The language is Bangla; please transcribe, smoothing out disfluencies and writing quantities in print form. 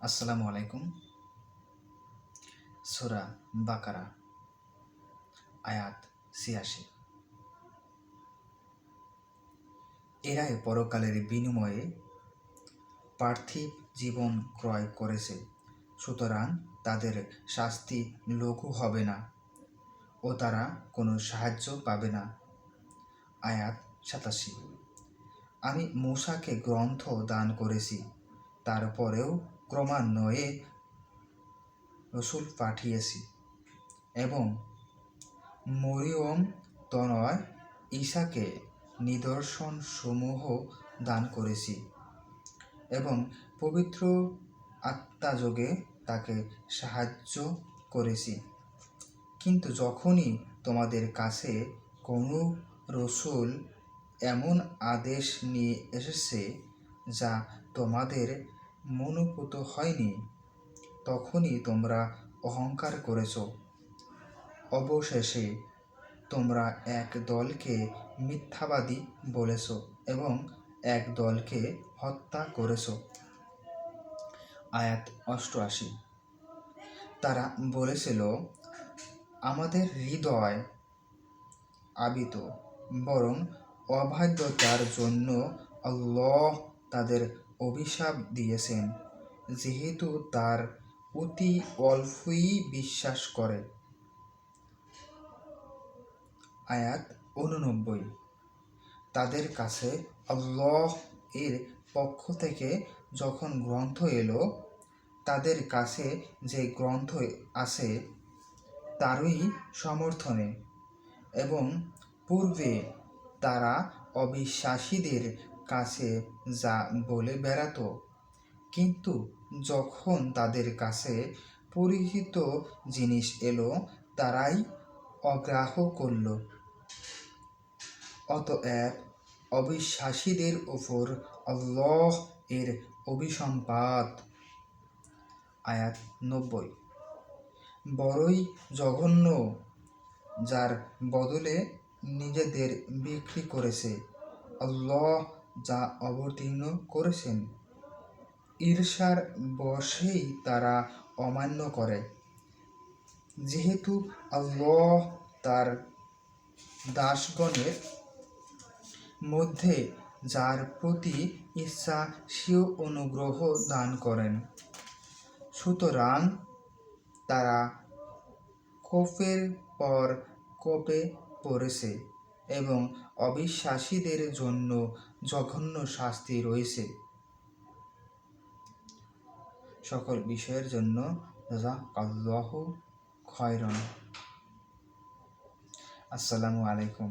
আসসালামু আলাইকুম। সূরা বাকারা আয়াত ৮৬। এরাই পরকালের বিনিময়ে পার্থিব জীবন ক্রয় করেছে, সুতরাং তাদের শাস্তি লঘু হবে না ও তারা কোনো সাহায্য পাবে না। আয়াত ৮৭। আমি মূসাকে গ্রন্থ দান করেছি, তারপরেও ক্রমান্বয়ে রসূল পাঠিয়েছি এবং মরিয়ম তনয় ঈসাকে নিদর্শনসমূহ দান করেছি এবং পবিত্র আত্মাযোগে তাকে সাহায্য করেছি। কিন্তু যখনই তোমাদের কাছে কোনো রসূল এমন আদেশ নিয়ে এসেছে যা তোমাদের মনোপুত হয়নি, তখনই তোমরা অহংকার করেছ। অবশেষে তোমরা এক দলকে মিথ্যাবাদী বলেছ এবং এক দলকে হত্যা করেছ। আয়াত ৮৮। তারা বলেছিল, আমাদের হৃদয় আবিত, বরং অবাধ্যতার জন্য আল্লাহ তাদের অভিশাপ দিয়েছেন, যেহেতু তার অতি অল্পই বিশ্বাস করে। আয়াত ৮৯। তাদের কাছে আল্লাহ এর পক্ষ থেকে যখন গ্রন্থ এলো, তাদের কাছে যে গ্রন্থ আছে তারই সমর্থনে, এবং পূর্বে তারা অবিশ্বাসীদের কাছে যা বলে বেড়াত, কিন্তু যখন তাদের কাছে পরিচিত জিনিস এলো তারাই অগ্রাহ্য করল। অতএব অবিশ্বাসীদের উপর আল্লাহ এর অভিসম্পাত। আয়াত ৯০। বড়ই জঘন্য যার বদলে নিজেদের বিক্রি করেছে আল্লাহ যা অবতীর্ণ করেছেন। ঈর্ষার বশেই তারা অমান্য করে, যেহেতু আল্লাহ তার দাসগণের মধ্যে যার প্রতি ইচ্ছা স্বীয় অনুগ্রহ দান করেন। সুতরাং তারা কোপের পর কোপে পড়েছে এবং অবিশ্বাসীদের জন্য জঘন্য শাস্তি রয়েছে। সকল বিষয়ের জন্য জাযাকাল্লাহু খায়রান। আসসালামু আলাইকুম।